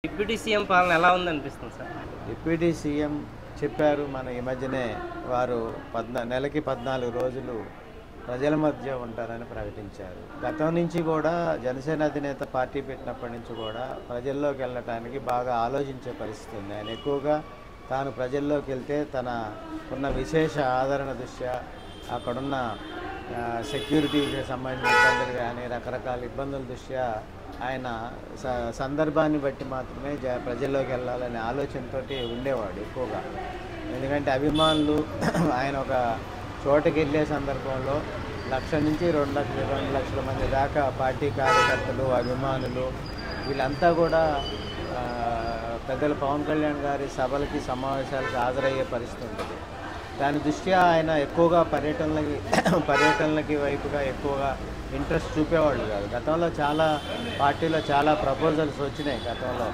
Deputy CM పాలన ఎలా ఉందనిపిస్తుంది sir? Deputy CM చెప్పారు ఈ మధ్యనే వారు నెలకి 14 రోజులు ప్రజల మధ్య ఉంటారని ప్రకటించారు. గతం నుంచి కూడా జనసేన అధినేత పార్టీ పెట్టినప్పటి నుంచి కూడా ప్రజల్లోకి వెళ్ళటానికి బాగా ఆలోచించే పరిస్థితి ఉంది. ఆయన ఎక్కువగా తాను ప్రజల్లోకి వెళ్తే తన ఉన్న విశేష ఆదరణ దృష్ట్యా అక్కడున్న సెక్యూరిటీకి సంబంధించిన ఇబ్బందులు కానీ రకరకాల ఇబ్బందుల దృష్ట్యా ఆయన సందర్భాన్ని బట్టి మాత్రమే ప్రజల్లోకి వెళ్ళాలనే ఆలోచనతో ఉండేవాడు ఎక్కువగా. ఎందుకంటే అభిమానులు ఆయన ఒక చోటకి వెళ్ళే సందర్భంలో 1,00,000 నుంచి 2 లక్షల మంది దాకా పార్టీ కార్యకర్తలు అభిమానులు వీళ్ళంతా కూడా పెద్దలు పవన్ కళ్యాణ్ గారి సభలకి సమావేశాలకు హాజరయ్యే పరిస్థితి ఉంటుంది. దాని దృష్ట్యా ఆయన ఎక్కువగా పర్యటనలకి వైపుగా ఎక్కువగా ఇంట్రెస్ట్ చూపేవాళ్ళు కాదు. గతంలో చాలా పార్టీలో చాలా ప్రపోజల్స్ వచ్చినాయి గతంలో.